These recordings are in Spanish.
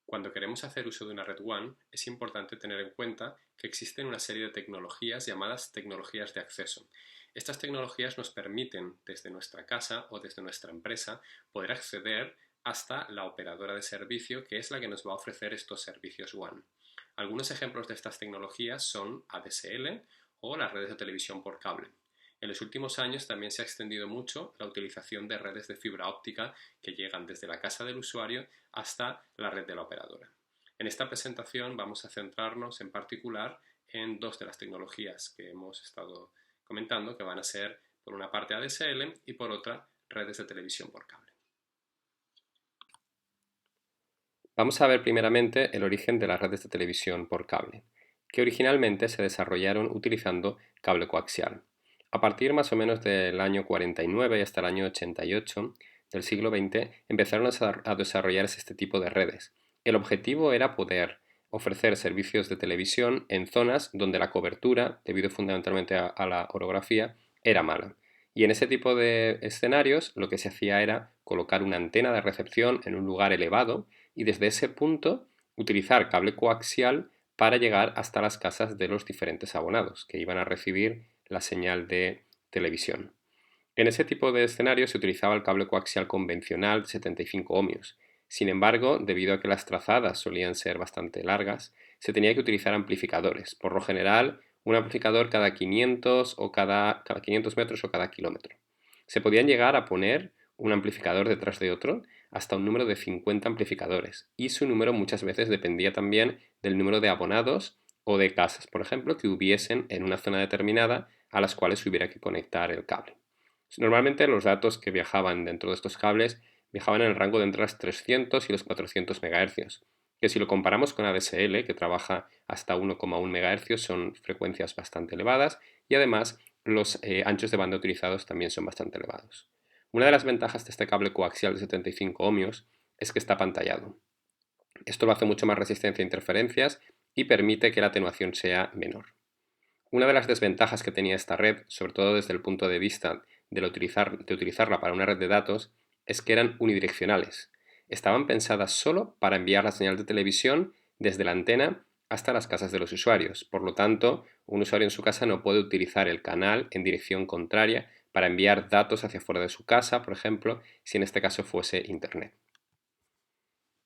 Cuando queremos hacer uso de una red WAN, es importante tener en cuenta que existen una serie de tecnologías llamadas tecnologías de acceso. Estas tecnologías nos permiten, desde nuestra casa o desde nuestra empresa, poder acceder hasta la operadora de servicio, que es la que nos va a ofrecer estos servicios WAN. Algunos ejemplos de estas tecnologías son ADSL o las redes de televisión por cable. En los últimos años también se ha extendido mucho la utilización de redes de fibra óptica que llegan desde la casa del usuario hasta la red de la operadora. En esta presentación vamos a centrarnos en particular en dos de las tecnologías que hemos estado comentando, que van a ser por una parte ADSL y por otra redes de televisión por cable. Vamos a ver primeramente el origen de las redes de televisión por cable, que originalmente se desarrollaron utilizando cable coaxial. A partir más o menos del año 49 y hasta el año 88 del siglo XX empezaron a desarrollarse este tipo de redes. El objetivo era poder ofrecer servicios de televisión en zonas donde la cobertura, debido fundamentalmente a la orografía, era mala. Y en ese tipo de escenarios lo que se hacía era colocar una antena de recepción en un lugar elevado y desde ese punto utilizar cable coaxial para llegar hasta las casas de los diferentes abonados que iban a recibir la señal de televisión. En ese tipo de escenarios se utilizaba el cable coaxial convencional de 75 ohmios. Sin embargo, debido a que las trazadas solían ser bastante largas, se tenía que utilizar amplificadores. Por lo general, un amplificador cada 500 o cada 500 metros o cada kilómetro. Se podían llegar a poner un amplificador detrás de otro hasta un número de 50 amplificadores, y su número muchas veces dependía también del número de abonados o de casas, por ejemplo, que hubiesen en una zona determinada a las cuales hubiera que conectar el cable. Normalmente los datos que viajaban dentro de estos cables viajaban en el rango de entre los 300 y los 400 MHz, que si lo comparamos con ADSL, que trabaja hasta 1,1 MHz, son frecuencias bastante elevadas, y además los anchos de banda utilizados también son bastante elevados. Una de las ventajas de este cable coaxial de 75 ohmios es que está apantallado. Esto lo hace mucho más resistente a interferencias y permite que la atenuación sea menor. Una de las desventajas que tenía esta red, sobre todo desde el punto de vista de utilizarla para una red de datos, es que eran unidireccionales. Estaban pensadas solo para enviar la señal de televisión desde la antena hasta las casas de los usuarios. Por lo tanto, un usuario en su casa no puede utilizar el canal en dirección contraria para enviar datos hacia fuera de su casa, por ejemplo, si en este caso fuese Internet.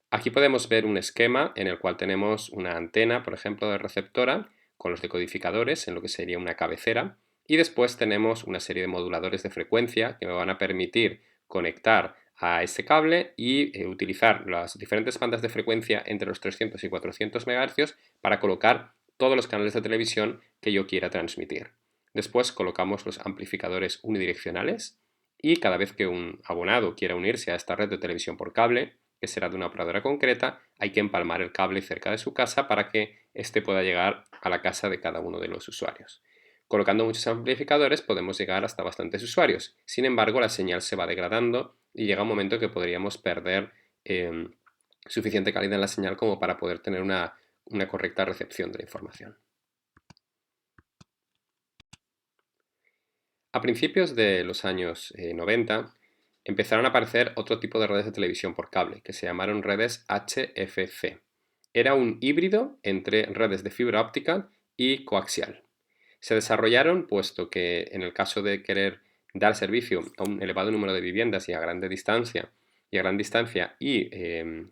Aquí podemos ver un esquema en el cual tenemos una antena, por ejemplo, de receptora, con los decodificadores en lo que sería una cabecera, y después tenemos una serie de moduladores de frecuencia que me van a permitir conectar a este cable y utilizar las diferentes bandas de frecuencia entre los 300 y 400 MHz para colocar todos los canales de televisión que yo quiera transmitir. Después colocamos los amplificadores unidireccionales y cada vez que un abonado quiera unirse a esta red de televisión por cable, que será de una operadora concreta, hay que empalmar el cable cerca de su casa para que éste pueda llegar a la casa de cada uno de los usuarios. Colocando muchos amplificadores podemos llegar hasta bastantes usuarios. Sin embargo, la señal se va degradando y llega un momento que podríamos perder suficiente calidad en la señal como para poder tener una correcta recepción de la información. A principios de los años 90 empezaron a aparecer otro tipo de redes de televisión por cable, que se llamaron redes HFC. Era un híbrido entre redes de fibra óptica y coaxial. Se desarrollaron puesto que en el caso de querer dar servicio a un elevado número de viviendas y a gran distancia y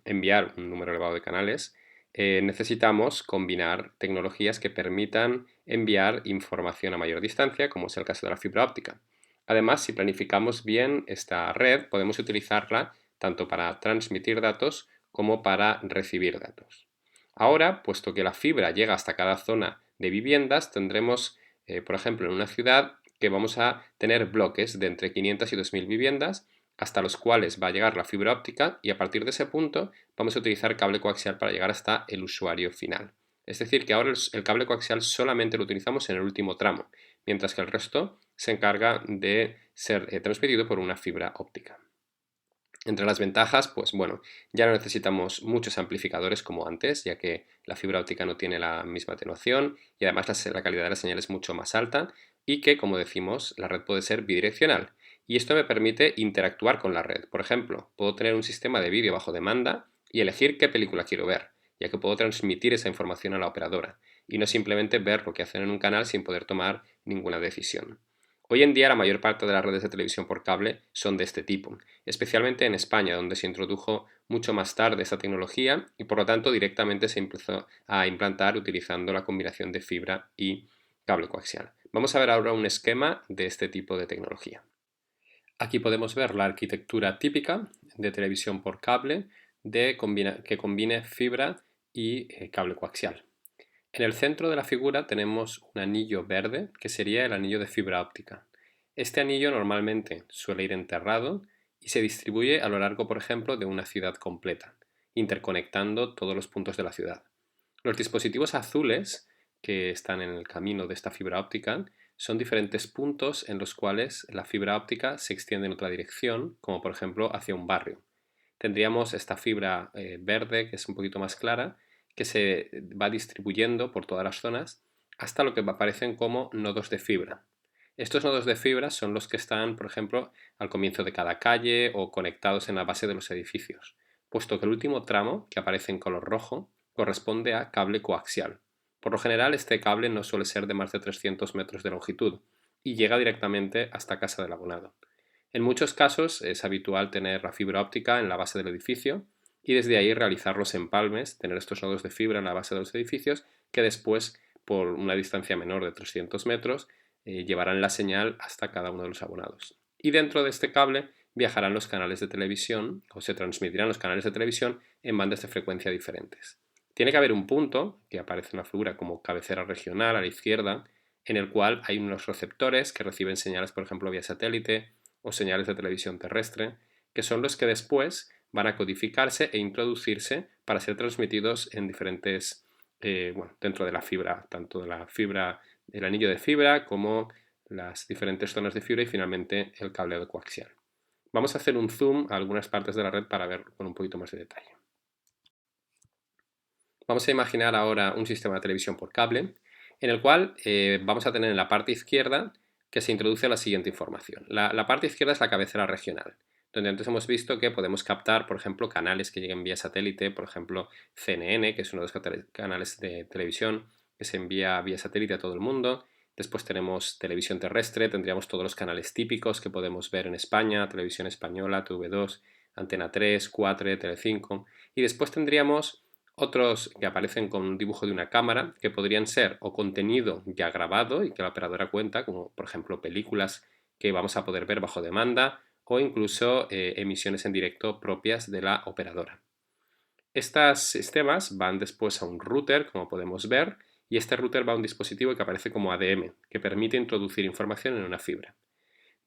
enviar un número elevado de canales, necesitamos combinar tecnologías que permitan enviar información a mayor distancia, como es el caso de la fibra óptica. Además, si planificamos bien esta red, podemos utilizarla tanto para transmitir datos como para recibir datos. Ahora, puesto que la fibra llega hasta cada zona de viviendas, tendremos, por ejemplo, en una ciudad que vamos a tener bloques de entre 500 y 2000 viviendas, hasta los cuales va a llegar la fibra óptica, y a partir de ese punto vamos a utilizar cable coaxial para llegar hasta el usuario final. Es decir, que ahora el cable coaxial solamente lo utilizamos en el último tramo, mientras que el resto se encarga de ser transmitido por una fibra óptica. Entre las ventajas, pues bueno, ya no necesitamos muchos amplificadores como antes, ya que la fibra óptica no tiene la misma atenuación y además la calidad de la señal es mucho más alta y que, como decimos, la red puede ser bidireccional. Y esto me permite interactuar con la red. Por ejemplo, puedo tener un sistema de vídeo bajo demanda y elegir qué película quiero ver, ya que puedo transmitir esa información a la operadora y no simplemente ver lo que hacen en un canal sin poder tomar ninguna decisión. Hoy en día la mayor parte de las redes de televisión por cable son de este tipo, especialmente en España, donde se introdujo mucho más tarde esta tecnología y por lo tanto directamente se empezó a implantar utilizando la combinación de fibra y cable coaxial. Vamos a ver ahora un esquema de este tipo de tecnología. Aquí podemos ver la arquitectura típica de televisión por cable que combine fibra y cable coaxial. En el centro de la figura tenemos un anillo verde que sería el anillo de fibra óptica. Este anillo normalmente suele ir enterrado y se distribuye a lo largo, por ejemplo, de una ciudad completa, interconectando todos los puntos de la ciudad. Los dispositivos azules que están en el camino de esta fibra óptica son diferentes puntos en los cuales la fibra óptica se extiende en otra dirección, como por ejemplo hacia un barrio. Tendríamos esta fibra verde, que es un poquito más clara, que se va distribuyendo por todas las zonas hasta lo que aparecen como nodos de fibra. Estos nodos de fibra son los que están, por ejemplo, al comienzo de cada calle o conectados en la base de los edificios, puesto que el último tramo, que aparece en color rojo, corresponde a cable coaxial. Por lo general, este cable no suele ser de más de 300 metros de longitud y llega directamente hasta casa del abonado. En muchos casos es habitual tener la fibra óptica en la base del edificio y desde ahí realizar los empalmes, tener estos nodos de fibra en la base de los edificios que después, por una distancia menor de 300 metros, llevarán la señal hasta cada uno de los abonados. Y dentro de este cable viajarán los canales de televisión o se transmitirán los canales de televisión en bandas de frecuencia diferentes. Tiene que haber un punto, que aparece en la figura como cabecera regional a la izquierda, en el cual hay unos receptores que reciben señales, por ejemplo, vía satélite o señales de televisión terrestre, que son los que después van a codificarse e introducirse para ser transmitidos en diferentes, dentro de la fibra, tanto de la fibra, el anillo de fibra como las diferentes zonas de fibra y finalmente el cableado coaxial. Vamos a hacer un zoom a algunas partes de la red para ver con un poquito más de detalle. Vamos a imaginar ahora un sistema de televisión por cable en el cual vamos a tener en la parte izquierda que se introduce la siguiente información. La parte izquierda es la cabecera regional, donde antes hemos visto que podemos captar, por ejemplo, canales que lleguen vía satélite, por ejemplo, CNN, que es uno de los canales de televisión que se envía vía satélite a todo el mundo. Después tenemos televisión terrestre, tendríamos todos los canales típicos que podemos ver en España, Televisión Española, TV2, Antena 3, 4, Telecinco. Y después tendríamos otros que aparecen con un dibujo de una cámara, que podrían ser o contenido ya grabado y que la operadora cuenta, como por ejemplo películas que vamos a poder ver bajo demanda o incluso emisiones en directo propias de la operadora. Estos sistemas van después a un router, como podemos ver, y este router va a un dispositivo que aparece como ADM, que permite introducir información en una fibra.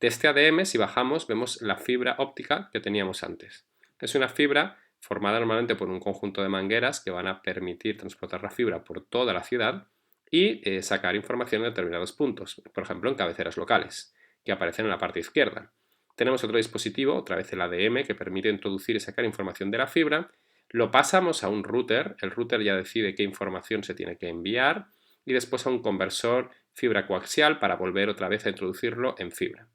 De este ADM, si bajamos, vemos la fibra óptica que teníamos antes. Es una fibra formada normalmente por un conjunto de mangueras que van a permitir transportar la fibra por toda la ciudad y sacar información en determinados puntos, por ejemplo en cabeceras locales, que aparecen en la parte izquierda. Tenemos otro dispositivo, otra vez el ADM, que permite introducir y sacar información de la fibra. Lo pasamos a un router, el router ya decide qué información se tiene que enviar y después a un conversor fibra coaxial para volver otra vez a introducirlo en fibra.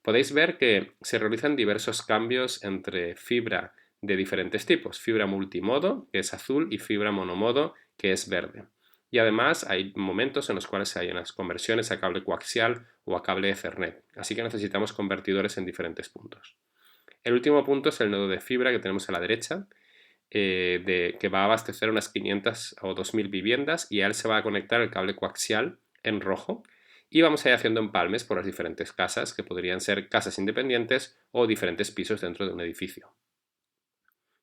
Podéis ver que se realizan diversos cambios entre fibra de diferentes tipos, fibra multimodo, que es azul, y fibra monomodo, que es verde. Y además hay momentos en los cuales hay unas conversiones a cable coaxial o a cable Ethernet, así que necesitamos convertidores en diferentes puntos. El último punto es el nodo de fibra que tenemos a la derecha, que va a abastecer unas 500 o 2000 viviendas y a él se va a conectar el cable coaxial en rojo y vamos a ir haciendo empalmes por las diferentes casas, que podrían ser casas independientes o diferentes pisos dentro de un edificio.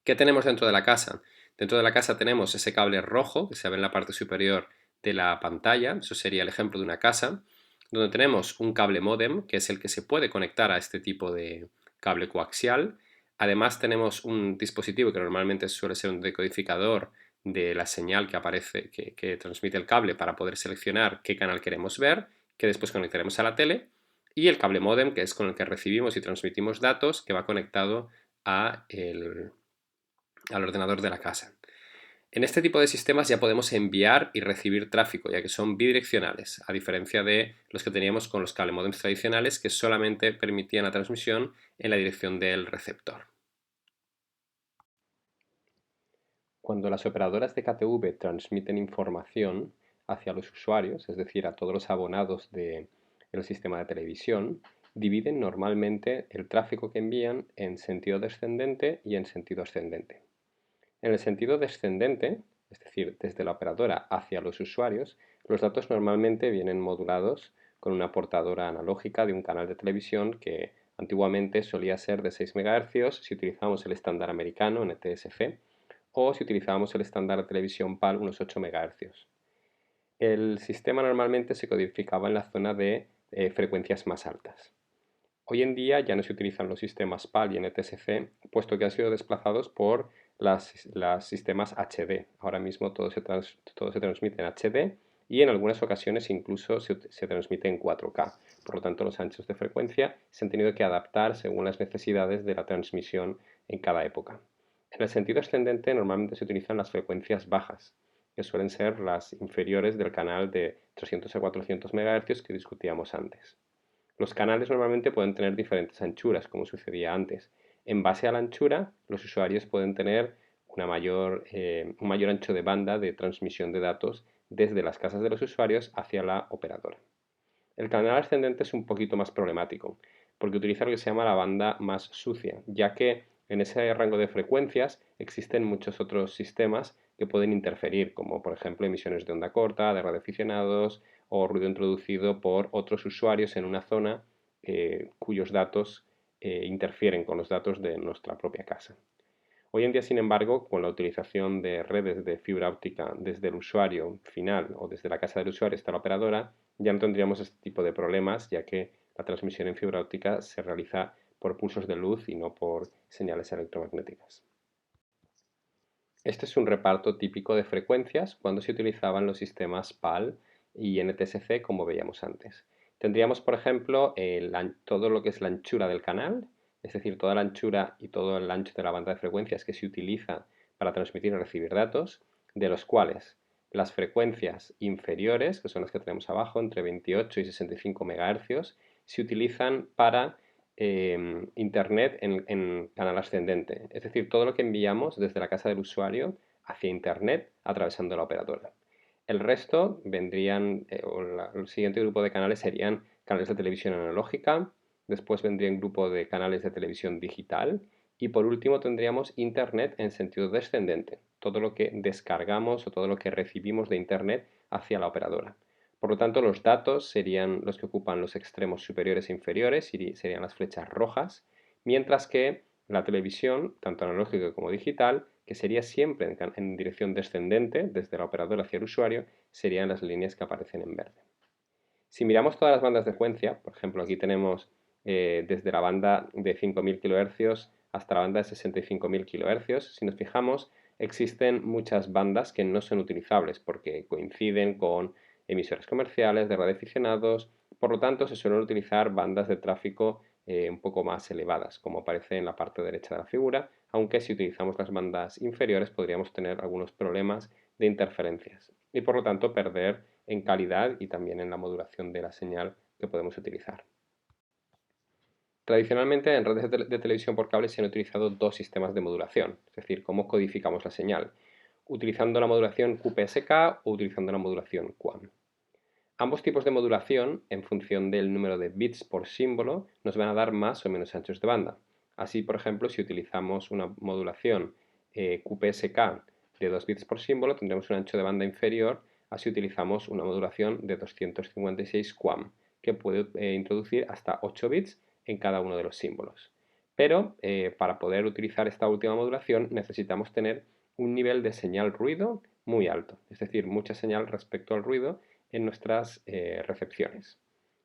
¿Qué tenemos dentro de la casa? Dentro de la casa tenemos ese cable rojo que se ve en la parte superior de la pantalla, eso sería el ejemplo de una casa, donde tenemos un cable módem, que es el que se puede conectar a este tipo de cable coaxial. Además tenemos un dispositivo que normalmente suele ser un decodificador de la señal que aparece, que transmite el cable para poder seleccionar qué canal queremos ver, que después conectaremos a la tele, y el cable módem, que es con el que recibimos y transmitimos datos, que va conectado al ordenador de la casa. En este tipo de sistemas ya podemos enviar y recibir tráfico, ya que son bidireccionales, a diferencia de los que teníamos con los cable modems tradicionales, que solamente permitían la transmisión en la dirección del receptor. Cuando las operadoras de KTV transmiten información hacia los usuarios, es decir, a todos los abonados del sistema de televisión, dividen normalmente el tráfico que envían en sentido descendente y en sentido ascendente. En el sentido descendente, es decir, desde la operadora hacia los usuarios, los datos normalmente vienen modulados con una portadora analógica de un canal de televisión que antiguamente solía ser de 6 MHz si utilizábamos el estándar americano NTSC o si utilizábamos el estándar de televisión PAL unos 8 MHz. El sistema normalmente se codificaba en la zona de frecuencias más altas. Hoy en día ya no se utilizan los sistemas PAL y NTSC, puesto que han sido desplazados por los sistemas HD. Ahora mismo todo se transmite en HD y en algunas ocasiones incluso se transmite en 4K. Por lo tanto, los anchos de frecuencia se han tenido que adaptar según las necesidades de la transmisión en cada época. En el sentido ascendente normalmente se utilizan las frecuencias bajas, que suelen ser las inferiores del canal de 300 a 400 MHz que discutíamos antes. Los canales normalmente pueden tener diferentes anchuras, como sucedía antes. En base a la anchura, los usuarios pueden tener un mayor ancho de banda de transmisión de datos desde las casas de los usuarios hacia la operadora. El canal ascendente es un poquito más problemático, porque utiliza lo que se llama la banda más sucia, ya que en ese rango de frecuencias existen muchos otros sistemas que pueden interferir, como por ejemplo emisiones de onda corta, de radioaficionados o ruido introducido por otros usuarios en una zona cuyos datos interfieren con los datos de nuestra propia casa. Hoy en día, sin embargo, con la utilización de redes de fibra óptica desde el usuario final o desde la casa del usuario hasta la operadora, ya no tendríamos este tipo de problemas, ya que la transmisión en fibra óptica se realiza por pulsos de luz y no por señales electromagnéticas. Este es un reparto típico de frecuencias cuando se utilizaban los sistemas PAL y NTSC, como veíamos antes. Tendríamos, por ejemplo, todo lo que es la anchura del canal, es decir, toda la anchura y todo el ancho de la banda de frecuencias que se utiliza para transmitir y recibir datos, de los cuales las frecuencias inferiores, que son las que tenemos abajo, entre 28 y 65 MHz, se utilizan para Internet en canal ascendente, es decir, todo lo que enviamos desde la casa del usuario hacia Internet atravesando la operadora. El resto vendrían, el siguiente grupo de canales serían canales de televisión analógica, después vendría un grupo de canales de televisión digital y por último tendríamos Internet en sentido descendente, todo lo que descargamos o todo lo que recibimos de Internet hacia la operadora. Por lo tanto, los datos serían los que ocupan los extremos superiores e inferiores y serían las flechas rojas, mientras que la televisión, tanto analógica como digital, que sería siempre en dirección descendente, desde la operadora hacia el usuario, serían las líneas que aparecen en verde. Si miramos todas las bandas de frecuencia, por ejemplo, aquí tenemos desde la banda de 5.000 kHz hasta la banda de 65.000 kHz, si nos fijamos, existen muchas bandas que no son utilizables porque coinciden con emisoras comerciales, de radioaficionados, por lo tanto se suelen utilizar bandas de tráfico un poco más elevadas, como aparece en la parte derecha de la figura, aunque si utilizamos las bandas inferiores podríamos tener algunos problemas de interferencias y por lo tanto perder en calidad y también en la modulación de la señal que podemos utilizar. Tradicionalmente en redes de televisión por cable se han utilizado dos sistemas de modulación, es decir, cómo codificamos la señal, utilizando la modulación QPSK o utilizando la modulación QAM. Ambos tipos de modulación, en función del número de bits por símbolo, nos van a dar más o menos anchos de banda. Así, por ejemplo, si utilizamos una modulación QPSK de 2 bits por símbolo, tendremos un ancho de banda inferior a si utilizamos una modulación de 256 QAM, que puede introducir hasta 8 bits en cada uno de los símbolos. Pero para poder utilizar esta última modulación necesitamos tener un nivel de señal ruido muy alto, es decir, mucha señal respecto al ruido en nuestras recepciones.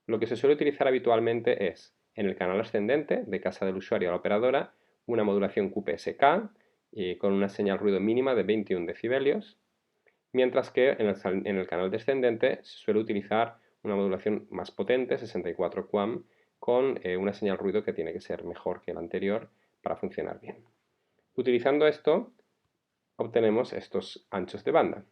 Lo que se suele utilizar habitualmente es, en el canal ascendente de casa del usuario a la operadora, una modulación QPSK con una señal ruido mínima de 21 decibelios, mientras que en el canal descendente se suele utilizar una modulación más potente, 64 QAM, con una señal ruido que tiene que ser mejor que la anterior para funcionar bien. Utilizando esto, obtenemos estos anchos de banda.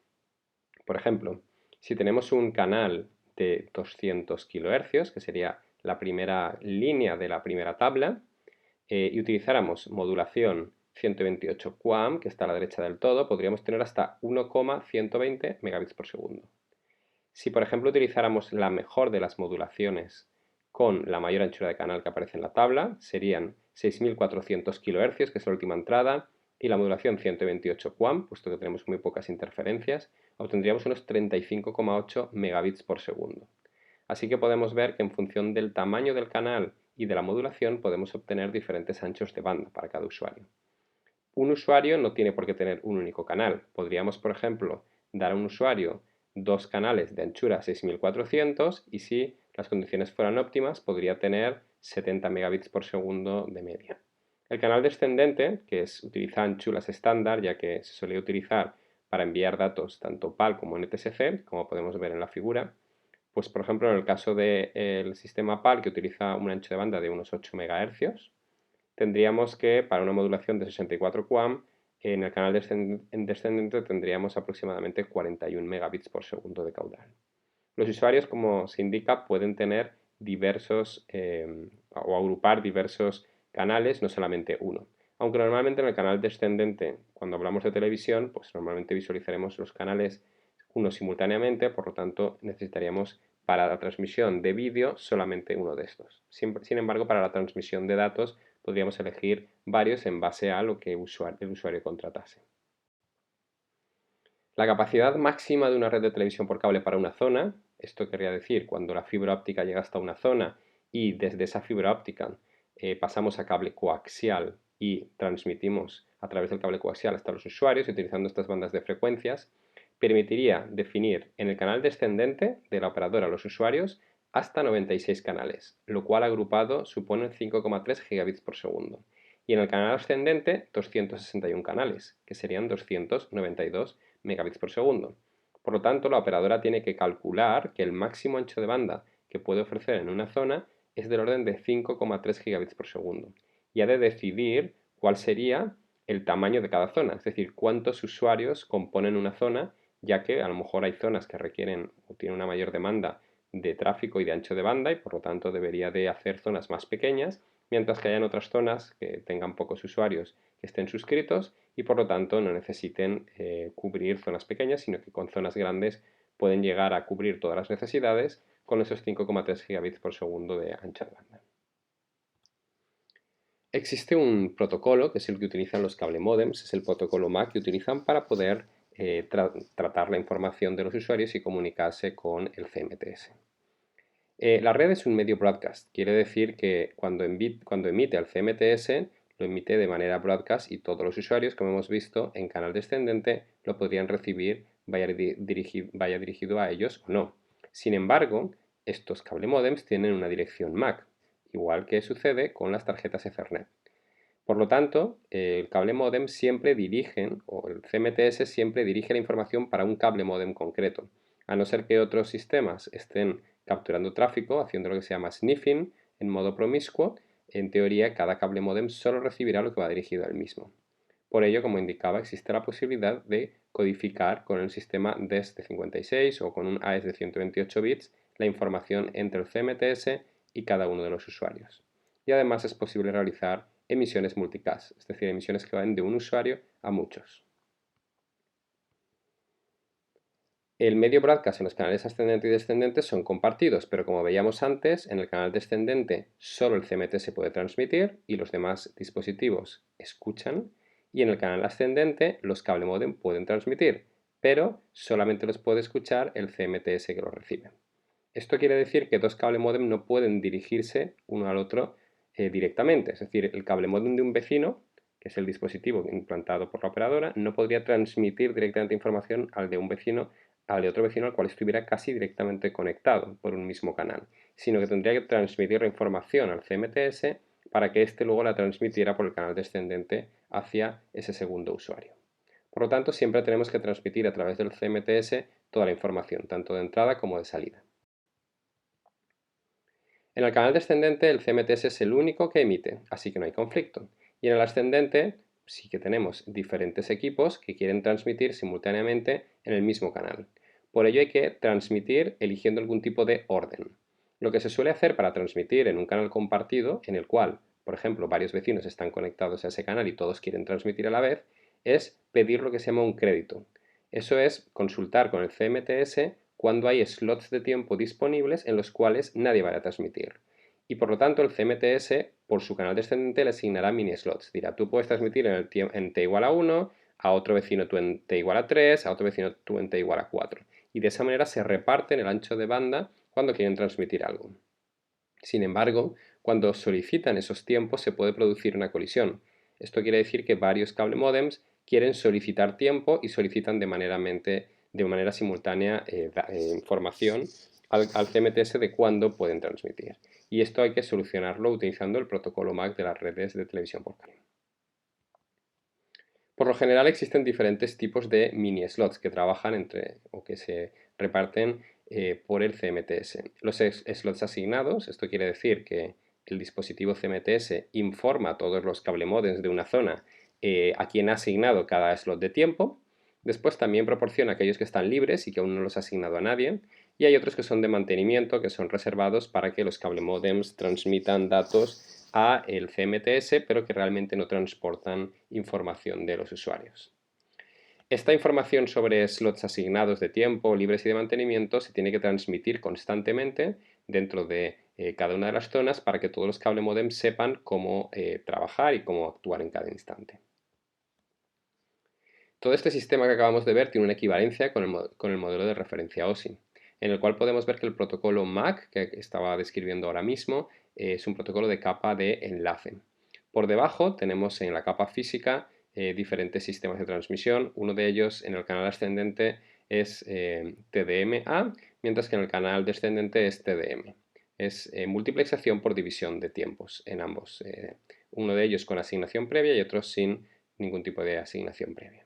Por ejemplo, si tenemos un canal de 200 kHz, que sería la primera línea de la primera tabla, y utilizáramos modulación 128 QAM, que está a la derecha del todo, podríamos tener hasta 1,120 megabits por segundo. Si, por ejemplo, utilizáramos la mejor de las modulaciones con la mayor anchura de canal que aparece en la tabla, serían 6400 kHz, que es la última entrada, y la modulación 128 QAM, puesto que tenemos muy pocas interferencias, obtendríamos unos 35,8 megabits por segundo. Así que podemos ver que en función del tamaño del canal y de la modulación podemos obtener diferentes anchos de banda para cada usuario. Un usuario no tiene por qué tener un único canal. Podríamos, por ejemplo, dar a un usuario dos canales de anchura 6400 y si las condiciones fueran óptimas podría tener 70 megabits por segundo de media. El canal descendente, que utiliza anchuras estándar, ya que se solía utilizar para enviar datos tanto PAL como NTSC, como podemos ver en la figura, pues por ejemplo en el caso del sistema PAL, que utiliza un ancho de banda de unos 8 MHz, tendríamos que, para una modulación de 64 QAM, en el canal descendente tendríamos aproximadamente 41 megabits por segundo de caudal. Los usuarios, como se indica, pueden tener diversos o agrupar diversos canales, no solamente uno. Aunque normalmente en el canal descendente, cuando hablamos de televisión, pues normalmente visualizaremos los canales uno simultáneamente, por lo tanto necesitaríamos para la transmisión de vídeo solamente uno de estos. Sin embargo, para la transmisión de datos podríamos elegir varios en base a lo que el usuario contratase. La capacidad máxima de una red de televisión por cable para una zona, esto querría decir cuando la fibra óptica llega hasta una zona y desde esa fibra óptica pasamos a cable coaxial y transmitimos a través del cable coaxial hasta los usuarios utilizando estas bandas de frecuencias, permitiría definir en el canal descendente de la operadora a los usuarios hasta 96 canales, lo cual agrupado supone 5,3 gigabits por segundo. Y en el canal ascendente 261 canales, que serían 292 megabits por segundo. Por lo tanto, la operadora tiene que calcular que el máximo ancho de banda que puede ofrecer en una zona es del orden de 5,3 gigabits por segundo. Y ha de decidir cuál sería el tamaño de cada zona, es decir, cuántos usuarios componen una zona, ya que a lo mejor hay zonas que requieren o tienen una mayor demanda de tráfico y de ancho de banda y por lo tanto debería de hacer zonas más pequeñas, mientras que hayan otras zonas que tengan pocos usuarios que estén suscritos y por lo tanto no necesiten cubrir zonas pequeñas, sino que con zonas grandes pueden llegar a cubrir todas las necesidades con esos 5,3 gigabits por segundo de ancha de banda. Existe un protocolo que es el que utilizan los cable modems, es el protocolo MAC que utilizan para poder tratar la información de los usuarios y comunicarse con el CMTS. La red es un medio broadcast, quiere decir que cuando emite al CMTS lo emite de manera broadcast y todos los usuarios, como hemos visto, en canal descendente lo podrían recibir vaya dirigido a ellos o no. Sin embargo, estos cable modems tienen una dirección MAC, igual que sucede con las tarjetas Ethernet. Por lo tanto, el cable modem siempre dirige, o el CMTS siempre dirige la información para un cable modem concreto, a no ser que otros sistemas estén capturando tráfico, haciendo lo que se llama sniffing en modo promiscuo. En teoría, cada cable modem solo recibirá lo que va dirigido al mismo. Por ello, como indicaba, existe la posibilidad de codificar con el sistema DES de 56 o con un AES de 128 bits la información entre el CMTS y cada uno de los usuarios. Y además es posible realizar emisiones multicast, es decir, emisiones que van de un usuario a muchos. El medio broadcast en los canales ascendente y descendente son compartidos, pero como veíamos antes, en el canal descendente solo el CMTS puede transmitir y los demás dispositivos escuchan, y en el canal ascendente los cable modem pueden transmitir, pero solamente los puede escuchar el CMTS que los recibe. Esto quiere decir que dos cable modem no pueden dirigirse uno al otro directamente, es decir, el cable modem de un vecino, que es el dispositivo implantado por la operadora, no podría transmitir directamente información al de un vecino, al de otro vecino al cual estuviera casi directamente conectado por un mismo canal, sino que tendría que transmitir la información al CMTS para que éste luego la transmitiera por el canal descendente hacia ese segundo usuario. Por lo tanto, siempre tenemos que transmitir a través del CMTS toda la información, tanto de entrada como de salida. En el canal descendente el CMTS es el único que emite, así que no hay conflicto. Y en el ascendente sí que tenemos diferentes equipos que quieren transmitir simultáneamente en el mismo canal. Por ello hay que transmitir eligiendo algún tipo de orden. Lo que se suele hacer para transmitir en un canal compartido, en el cual por ejemplo, varios vecinos están conectados a ese canal y todos quieren transmitir a la vez, es pedir lo que se llama un crédito. Eso es consultar con el CMTS cuando hay slots de tiempo disponibles en los cuales nadie va a transmitir. Y por lo tanto el CMTS, por su canal descendente, le asignará mini slots. Dirá, tú puedes transmitir en t igual a 1, a otro vecino tú en t igual a 3, a otro vecino tú en t igual a 4. Y de esa manera se reparten el ancho de banda cuando quieren transmitir algo. Sin embargo, cuando solicitan esos tiempos se puede producir una colisión. Esto quiere decir que varios cable modems quieren solicitar tiempo y solicitan de manera simultánea información al CMTS de cuándo pueden transmitir. Y esto hay que solucionarlo utilizando el protocolo MAC de las redes de televisión por cable. Por lo general existen diferentes tipos de mini slots que trabajan o que se reparten por el CMTS. Los slots asignados, esto quiere decir que el dispositivo CMTS informa a todos los cable modems de una zona a quien ha asignado cada slot de tiempo. Después también proporciona aquellos que están libres y que aún no los ha asignado a nadie. Y hay otros que son de mantenimiento, que son reservados para que los cable modems transmitan datos a el CMTS, pero que realmente no transportan información de los usuarios. Esta información sobre slots asignados de tiempo, libres y de mantenimiento se tiene que transmitir constantemente dentro de cada una de las zonas para que todos los cable modems sepan cómo trabajar y cómo actuar en cada instante. Todo este sistema que acabamos de ver tiene una equivalencia con el modelo de referencia OSI, en el cual podemos ver que el protocolo MAC, que estaba describiendo ahora mismo, es un protocolo de capa de enlace. Por debajo tenemos en la capa física diferentes sistemas de transmisión. Uno de ellos en el canal ascendente es TDMA, mientras que en el canal descendente es TDM. Es multiplexación por división de tiempos en ambos. Uno de ellos con asignación previa y otro sin ningún tipo de asignación previa.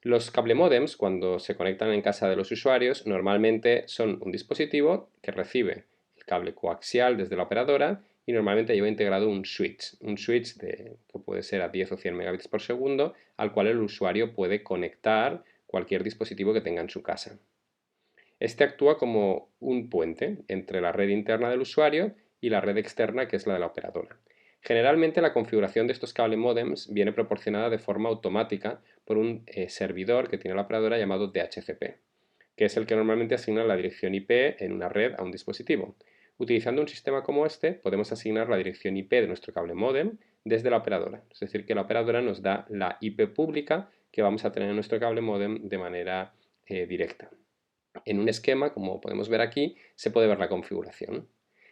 Los cable modems, cuando se conectan en casa de los usuarios, normalmente son un dispositivo que recibe el cable coaxial desde la operadora y normalmente lleva integrado un switch que puede ser a 10 o 100 megabits por segundo, al cual el usuario puede conectar cualquier dispositivo que tenga en su casa. Este actúa como un puente entre la red interna del usuario y la red externa, que es la de la operadora. Generalmente la configuración de estos cable modems viene proporcionada de forma automática por un servidor que tiene la operadora llamado DHCP, que es el que normalmente asigna la dirección IP en una red a un dispositivo. Utilizando un sistema como este, podemos asignar la dirección IP de nuestro cable modem desde la operadora. Es decir, que la operadora nos da la IP pública que vamos a tener en nuestro cable modem de manera directa. En un esquema, como podemos ver aquí, se puede ver la configuración.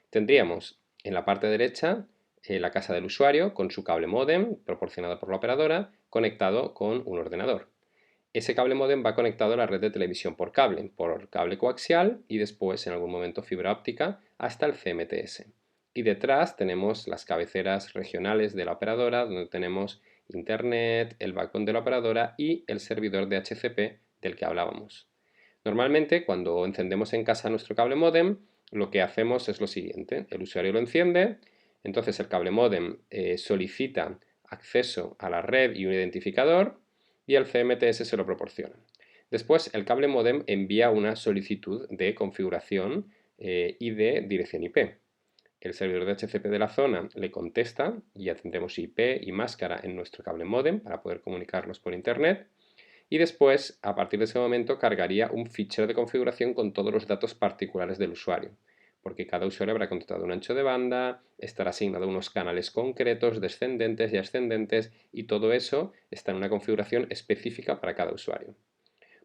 Tendríamos en la parte derecha la casa del usuario con su cable modem proporcionado por la operadora conectado con un ordenador. Ese cable modem va conectado a la red de televisión por cable coaxial y después en algún momento fibra óptica hasta el CMTS. Y detrás tenemos las cabeceras regionales de la operadora donde tenemos internet, el backbone de la operadora y el servidor de DHCP del que hablábamos. Normalmente, cuando encendemos en casa nuestro cable modem, lo que hacemos es lo siguiente. El usuario lo enciende, entonces el cable modem solicita acceso a la red y un identificador y el CMTS se lo proporciona. Después, el cable modem envía una solicitud de configuración y de dirección IP. El servidor de DHCP de la zona le contesta y ya tendremos IP y máscara en nuestro cable modem para poder comunicarnos por internet. Y después, a partir de ese momento, cargaría un fichero de configuración con todos los datos particulares del usuario, porque cada usuario habrá contratado un ancho de banda, estará asignado unos canales concretos, descendentes y ascendentes, y todo eso está en una configuración específica para cada usuario.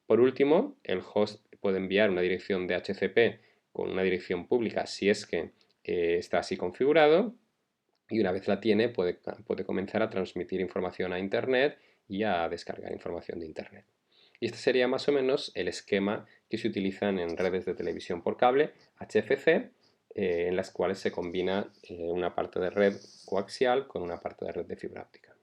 Por último, el host puede enviar una dirección de DHCP con una dirección pública si es que está así configurado, y una vez la tiene puede comenzar a transmitir información a Internet y a descargar información de Internet. Y este sería más o menos el esquema que se utilizan en redes de televisión por cable HFC, en las cuales se combina una parte de red coaxial con una parte de red de fibra óptica.